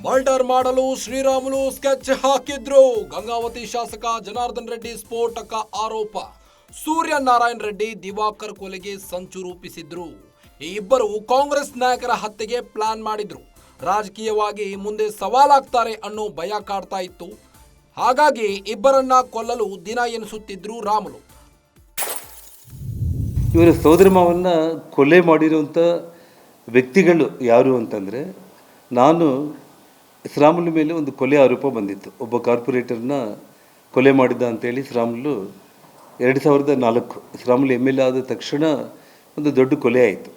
Murder ಮಾಡಲು Sriramulu sketch ಹಾಕಿದ್ರು. ಗಂಗಾವತಿ ಶಾಸಕ ಜನಾರ್ದನ್ ರೆಡ್ಡಿ ಸ್ಫೋಟಕ ಆರೋಪ. ಸೂರ್ಯನಾರಾಯಣ ರೆಡ್ಡಿ ದಿವಾಕರ್ ಕೊಲೆಗೆ ಸಂಚು ರೂಪಿಸಿದ್ರು. ಈ ಇಬ್ಬರು ಕಾಂಗ್ರೆಸ್ ನಾಯಕರ ಹತ್ಯೆಗೆ ಪ್ಲಾನ್ ಮಾಡಿದ್ರು. ರಾಜಕೀಯವಾಗಿ ಮುಂದೆ ಸವಾಲಾಗ್ತಾರೆ ಅನ್ನೋ ಭಯ ಕಾಡ್ತಾ ಇತ್ತು. ಹಾಗಾಗಿ ಇಬ್ಬರನ್ನ ಕೊಲ್ಲಲು ದಿನ ಎನಿಸುತ್ತಿದ್ರು ರಾಮುಲು. ಇವರ ಸೋದರ ಮಾವನ್ನ ಕೊಲೆ ಮಾಡಿರುವಂಥ ವ್ಯಕ್ತಿಗಳು ಯಾರು ಅಂತಂದರೆ, ನಾನು ಶ್ರೀರಾಮುಲು ಮೇಲೆ ಒಂದು ಕೊಲೆ ಆರೋಪ ಬಂದಿತ್ತು. ಒಬ್ಬ ಕಾರ್ಪೊರೇಟರ್ನ ಕೊಲೆ ಮಾಡಿದ್ದ ಅಂತೇಳಿ ಶ್ರೀರಾಮುಲು 2004 ಶ್ರೀರಾಮುಲು MLA ಆದ ತಕ್ಷಣ ಒಂದು ದೊಡ್ಡ ಕೊಲೆ ಆಯಿತು.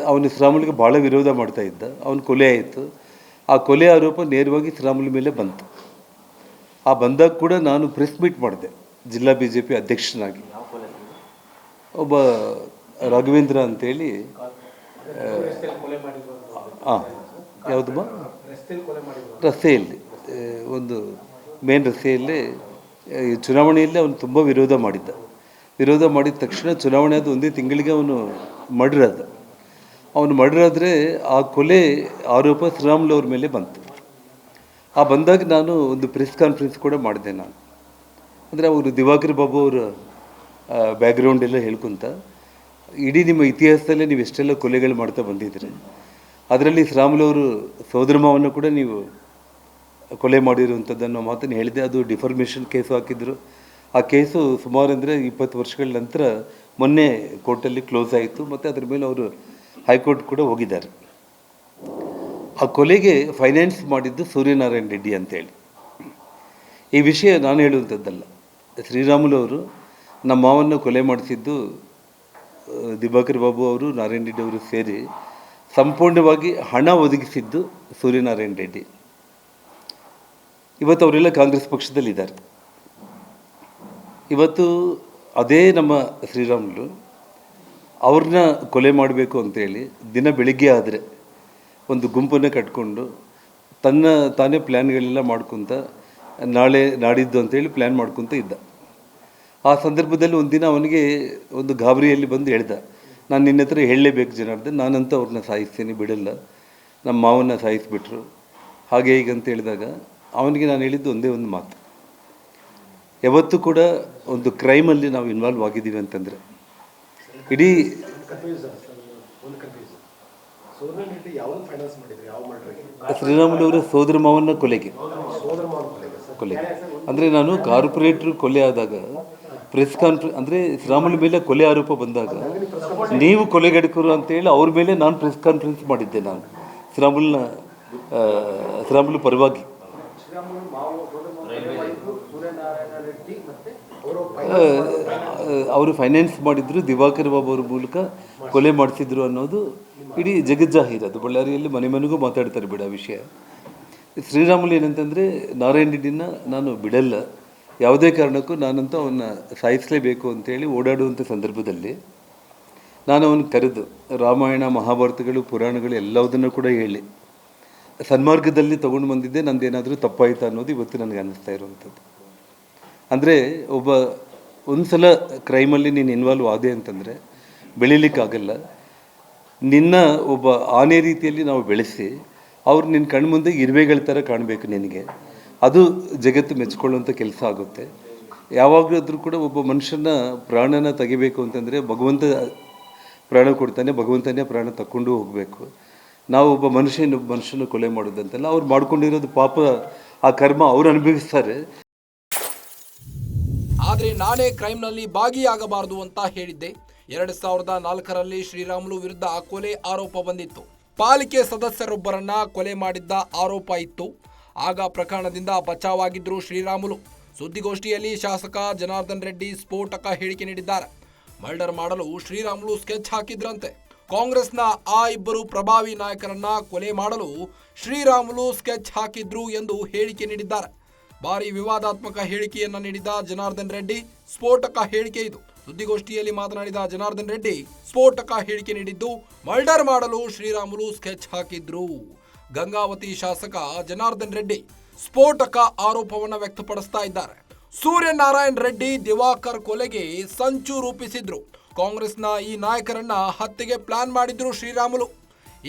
ಅವನು ಶ್ರೀರಾಮುಲಿಗೆ ಭಾಳ ವಿರೋಧ ಮಾಡ್ತಾ ಇದ್ದ. ಅವನು ಕೊಲೆ ಆಯಿತು. ಆ ಕೊಲೆ ಆರೋಪ ನೇರವಾಗಿ ಶ್ರೀರಾಮುಲು ಮೇಲೆ ಬಂತು. ಆ ಬಂದಾಗ ಕೂಡ ನಾನು ಪ್ರೆಸ್ ಮೀಟ್ ಮಾಡಿದೆ ಜಿಲ್ಲಾ BJP ಅಧ್ಯಕ್ಷನಾಗಿ. ಒಬ್ಬ ರಾಘವೇಂದ್ರ ಅಂತೇಳಿ, ಯಾವುದಮ್ಮ ರಸ್ತೆಯಲ್ಲಿ, ಒಂದು ಮೇನ್ ರಸ್ತೆಯಲ್ಲೇ ಚುನಾವಣೆಯಲ್ಲಿ ಅವನು ತುಂಬ ವಿರೋಧ ಮಾಡಿದ ತಕ್ಷಣ ಚುನಾವಣೆ ಆದ ಒಂದೇ ತಿಂಗಳಿಗೆ ಅವನು ಮರ್ಡರ್ ಆದ. ಅವನು ಮರ್ಡರ್ ಆದರೆ ಆ ಕೊಲೆ ಆರೋಪ ಶ್ರೀರಾಮುಲು ಅವ್ರ ಮೇಲೆ ಬಂತು. ಆ ಬಂದಾಗ ನಾನು ಒಂದು ಪ್ರೆಸ್ ಕಾನ್ಫರೆನ್ಸ್ ಕೂಡ ಮಾಡಿದೆ. ನಾನು ಅಂದರೆ ಅವರು ದಿವಾಕರ್ ಬಾಬು ಅವರ ಬ್ಯಾಕ್ಗ್ರೌಂಡ್ ಎಲ್ಲ ಹೇಳ್ಕೊತ, ಇಡೀ ನಿಮ್ಮ ಇತಿಹಾಸದಲ್ಲೇ ನೀವು ಎಷ್ಟೆಲ್ಲ ಕೊಲೆಗಳು ಮಾಡ್ತಾ ಬಂದಿದ್ದೀರಿ, ಅದರಲ್ಲಿ ಶ್ರೀರಾಮುಲು ಅವರು ಸೋದರ ಮಾವನ್ನು ಕೂಡ ನೀವು ಕೊಲೆ ಮಾಡಿರುವಂಥದ್ದನ್ನು ಮಾತನ್ನು ಹೇಳಿದೆ. ಅದು ಡಿಫಾರ್ಮೇಷನ್ ಕೇಸು ಹಾಕಿದ್ರು. ಆ ಕೇಸು ಸುಮಾರು ಅಂದರೆ 20 ವರ್ಷಗಳ ನಂತರ ಮೊನ್ನೆ ಕೋರ್ಟಲ್ಲಿ ಕ್ಲೋಸ್ ಆಯಿತು. ಮತ್ತು ಅದರ ಮೇಲೆ ಅವರು ಹೈಕೋರ್ಟ್ ಕೂಡ ಹೋಗಿದ್ದಾರೆ. ಆ ಕೊಲೆಗೆ ಫೈನಾನ್ಸ್ ಮಾಡಿದ್ದು ಸೂರ್ಯನಾರಾಯಣ ರೆಡ್ಡಿ ಅಂತೇಳಿ. ಈ ವಿಷಯ ನಾನು ಹೇಳುವಂಥದ್ದಲ್ಲ. ಶ್ರೀರಾಮುಲು ಅವರು ನಮ್ಮ ಮಾವನ್ನು ಕೊಲೆ ಮಾಡಿಸಿದ್ದು ದಿವಾಕರ್ ಬಾಬು ಅವರು, ನಾರಾಯಣ ರೆಡ್ಡಿ ಅವರು ಸೇರಿ ಸಂಪೂರ್ಣವಾಗಿ ಹಣ ಒದಗಿಸಿದ್ದು ಸೂರ್ಯನಾರಾಯಣ ರೆಡ್ಡಿ. ಇವತ್ತು ಅವರೆಲ್ಲ ಕಾಂಗ್ರೆಸ್ ಪಕ್ಷದಲ್ಲಿದ್ದಾರೆ. ಇವತ್ತು ಅದೇ ನಮ್ಮ ಶ್ರೀರಾಮುಲು ಅವ್ರನ್ನ ಕೊಲೆ ಮಾಡಬೇಕು ಅಂತೇಳಿ ದಿನ ಬೆಳಿಗ್ಗೆ ಆದರೆ ಒಂದು ಗುಂಪನ್ನು ಕಟ್ಕೊಂಡು ತಾನೇ ಪ್ಲ್ಯಾನ್ಗಳೆಲ್ಲ ಮಾಡ್ಕೊತ ನಾಳೆ ನಾಡಿದ್ದು ಅಂತೇಳಿ ಪ್ಲ್ಯಾನ್ ಮಾಡ್ಕೊತ ಇದ್ದ. ಆ ಸಂದರ್ಭದಲ್ಲಿ ಒಂದಿನ ಅವನಿಗೆ ಒಂದು ಗಾಬರಿಯಲ್ಲಿ ಬಂದು ಹೇಳ್ದ, ನಾನು ನಿನ್ನ ಹತ್ರ ಹೇಳಲೇಬೇಕು ಜನಾರ್ದನ್, ನಾನಂತೂ ಅವ್ರನ್ನ ಸಾಯಿಸ್ತೀನಿ, ಬಿಡಲ್ಲ, ನಮ್ಮ ಮಾವನ್ನ ಸಾಯಿಸಿಬಿಟ್ರು, ಹಾಗೆ ಹೀಗೆ ಅಂತ ಹೇಳಿದಾಗ ಅವನಿಗೆ ನಾನು ಹೇಳಿದ್ದು ಒಂದೇ ಒಂದು ಮಾತು, ಯಾವತ್ತೂ ಕೂಡ ಒಂದು ಕ್ರೈಮಲ್ಲಿ ನಾವು ಇನ್ವಾಲ್ವ್ ಆಗಿದ್ದೀವಿ ಅಂತಂದರೆ ಇಡೀ ಶ್ರೀರಾಮುಲು ಅವರ ಸೋದರ ಮಾವನ ಕೊಲೆಗೆ ಅಂದರೆ ನಾನು ಕಾರ್ಪೊರೇಟ್ರು ಕೊಲೆ ಆದಾಗ ಪ್ರೆಸ್ ಕಾನ್ಫರೆನ್ಸ್, ಅಂದರೆ ಶ್ರೀರಾಮುಲು ಮೇಲೆ ಕೊಲೆ ಆರೋಪ ಬಂದಾಗ ನೀವು ಕೊಲೆಗಡಕರು ಅಂತೇಳಿ ಅವ್ರ ಮೇಲೆ ನಾನು ಪ್ರೆಸ್ ಕಾನ್ಫರೆನ್ಸ್ ಮಾಡಿದ್ದೆ. ನಾನು ಶ್ರೀರಾಮುಲು ಪರವಾಗಿ ಅವರು ಫೈನಾನ್ಸ್ ಮಾಡಿದ್ರು, ದಿವಾಕರ್ ಬಾಬು ಅವ್ರ ಮೂಲಕ ಕೊಲೆ ಮಾಡಿಸಿದ್ರು ಅನ್ನೋದು ಇಡೀ ಜಗಜ್ಜಾಹೀರ್. ಅದು ಬಳ್ಳಾರಿಯಲ್ಲಿ ಮನೆ ಮನೆಗೂ ಮಾತಾಡ್ತಾರೆ ಬಿಡ ವಿಷಯ. ಶ್ರೀರಾಮುಲು ಏನಂತಂದರೆ, ನಾರಾಯಣ ರೆಡ್ಡಿನ ನಾನು ಬಿಡಲ್ಲ, ಯಾವುದೇ ಕಾರಣಕ್ಕೂ ನಾನಂತೂ ಅವನ್ನ ಸಾಯಿಸಲೇಬೇಕು ಅಂತೇಳಿ ಓಡಾಡುವಂಥ ಸಂದರ್ಭದಲ್ಲಿ ನಾನು ಅವನು ಕರೆದು ರಾಮಾಯಣ ಮಹಾಭಾರತಗಳು ಪುರಾಣಗಳು ಎಲ್ಲದನ್ನು ಕೂಡ ಹೇಳಿ ಸನ್ಮಾರ್ಗದಲ್ಲಿ ತೊಗೊಂಡು ಬಂದಿದ್ದೆ. ನಂದೇನಾದರೂ ತಪ್ಪಾಯಿತಾ ಅನ್ನೋದು ಇವತ್ತು ನನಗೆ ಅನ್ನಿಸ್ತಾ ಇರುವಂಥದ್ದು. ಅಂದರೆ ಒಂದು ಸಲ ಕ್ರೈಮಲ್ಲಿ ನೀನು ಇನ್ವಾಲ್ವ್ ಆದೆ ಅಂತಂದರೆ ಬೆಳೀಲಿಕ್ಕಾಗಲ್ಲ. ನಿನ್ನ ಒಬ್ಬ ಆನೆ ರೀತಿಯಲ್ಲಿ ನಾವು ಬೆಳೆಸಿ ಅವ್ರು ನಿನ್ನ ಕಣ್ಮುಂದೆ ಇರುವೆಗಳ ಥರ ಕಾಣಬೇಕು ನಿನಗೆ. ಅದು ಜಗತ್ತು ಮೆಚ್ಕೊಳ್ಳುವಂಥ ಕೆಲಸ ಆಗುತ್ತೆ. ಯಾವಾಗಲಾದರೂ ಕೂಡ ಒಬ್ಬ ಮನುಷ್ಯನ ಪ್ರಾಣನ ತೆಗಿಬೇಕು ಅಂತಂದರೆ ಭಗವಂತ ಪ್ರಾಣ ಕೊಡ್ತಾನೆ, ಭಗವಂತನೇ ಪ್ರಾಣ ತಕ್ಕೊಂಡು ಹೋಗಬೇಕು. ನಾವು ಒಬ್ಬ ಮನುಷ್ಯನ ಕೊಲೆ ಮಾಡೋದಂತಲ್ಲ, ಅವ್ರು ಮಾಡ್ಕೊಂಡಿರೋದು ಪಾಪ, ಆ ಕರ್ಮ ಅವ್ರು ಅನುಭವಿಸ್ತಾರೆ. ಆದರೆ ನಾನೇ ಕ್ರೈಮ್ನಲ್ಲಿ ಭಾಗಿಯಾಗಬಾರದು ಅಂತ ಹೇಳಿದ್ದೆ. 2004ರಲ್ಲಿ ಶ್ರೀರಾಮುಲು ವಿರುದ್ಧ ಕೊಲೆ ಆರೋಪ ಬಂದಿತ್ತು. ಪಾಲಿಕೆ ಸದಸ್ಯರೊಬ್ಬರನ್ನ ಕೊಲೆ ಮಾಡಿದ್ದ ಆರೋಪ ಇತ್ತು. ಆಗ ಪ್ರಕರಣದಿಂದ ಬಚಾವಾಗಿದ್ರು ಶ್ರೀರಾಮುಲು. ಸುದ್ದಿಗೋಷ್ಠಿಯಲ್ಲಿ ಶಾಸಕ ಜನಾರ್ದನ್ ರೆಡ್ಡಿ ಸ್ಫೋಟಕ ಹೇಳಿಕೆ ನೀಡಿದ್ದಾರೆ. ಮರ್ಡರ್ ಮಾಡಲು ಶ್ರೀರಾಮುಲು ಸ್ಕೆಚ್ ಹಾಕಿದ್ರಂತೆ. ಕಾಂಗ್ರೆಸ್ನ ಆ ಇಬ್ಬರು ಪ್ರಭಾವಿ ನಾಯಕರನ್ನ ಕೊಲೆ ಮಾಡಲು ಶ್ರೀರಾಮುಲು ಸ್ಕೆಚ್ ಹಾಕಿದ್ರು ಎಂದು ಹೇಳಿಕೆ ನೀಡಿದ್ದಾರೆ. ಭಾರಿ ವಿವಾದಾತ್ಮಕ ಹೇಳಿಕೆಯನ್ನ ನೀಡಿದ ಜನಾರ್ದನ್ ರೆಡ್ಡಿ ಸ್ಫೋಟಕ ಹೇಳಿಕೆ ಇದು. ಸುದ್ದಿಗೋಷ್ಠಿಯಲ್ಲಿ ಮಾತನಾಡಿದ ಜನಾರ್ದನ್ ರೆಡ್ಡಿ ಸ್ಫೋಟಕ ಹೇಳಿಕೆ ನೀಡಿದ್ದು, ಮರ್ಡರ್ ಮಾಡಲು ಶ್ರೀರಾಮುಲು ಸ್ಕೆಚ್ ಹಾಕಿದ್ರು. ಗಂಗಾವತಿ ಶಾಸಕ ಜನಾರ್ದನ್ ರೆಡ್ಡಿ ಸ್ಫೋಟಕ ಆರೋಪವನ್ನು ವ್ಯಕ್ತಪಡಿಸ್ತಾ ಇದ್ದಾರೆ. ಸೂರ್ಯನಾರಾಯಣ ರೆಡ್ಡಿ ದಿವಾಕರ್ ಕೊಲೆಗೆ ಸಂಚು ರೂಪಿಸಿದ್ರು. ಕಾಂಗ್ರೆಸ್ನ ಈ ನಾಯಕರನ್ನ ಹತ್ಯೆಗೆ ಪ್ಲಾನ್ ಮಾಡಿದ್ರು ಶ್ರೀರಾಮುಲು.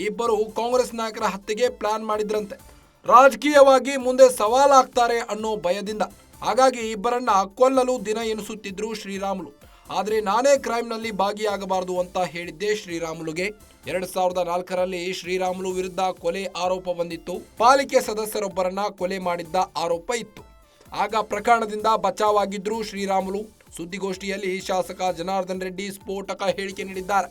ಇಬ್ಬರು ಕಾಂಗ್ರೆಸ್ ನಾಯಕರ ಹತ್ಯೆಗೆ ಪ್ಲಾನ್ ಮಾಡಿದ್ರಂತೆ. ರಾಜಕೀಯವಾಗಿ ಮುಂದೆ ಸವಾಲಾಗ್ತಾರೆ ಅನ್ನೋ ಭಯದಿಂದ. ಹಾಗಾಗಿ ಇಬ್ಬರನ್ನ ಕೊಲ್ಲಲು ದಿನ ಎನಿಸುತ್ತಿದ್ರು ಶ್ರೀರಾಮುಲು. ಆದರೆ ನಾನೇ ಕ್ರೈಮ್ನಲ್ಲಿ ಭಾಗಿಯಾಗಬಾರದು ಅಂತ ಹೇಳಿದ್ದೆ ಶ್ರೀರಾಮುಲುಗೆ. 2004ರಲ್ಲಿ ಶ್ರೀರಾಮುಲು ವಿರುದ್ಧ ಕೊಲೆ ಆರೋಪ ಬಂದಿತ್ತು. ಪಾಲಿಕೆ ಸದಸ್ಯರೊಬ್ಬರನ್ನ ಕೊಲೆ ಮಾಡಿದ್ದ ಆರೋಪ ಇತ್ತು. ಆಗ ಪ್ರಕರಣದಿಂದ ಬಚಾವಾಗಿದ್ರು ಶ್ರೀರಾಮುಲು. ಸುದ್ದಿಗೋಷ್ಠಿಯಲ್ಲಿ ಶಾಸಕ ಜನಾರ್ದನ್ ರೆಡ್ಡಿ ಸ್ಫೋಟಕ ಹೇಳಿಕೆ ನೀಡಿದ್ದಾರೆ.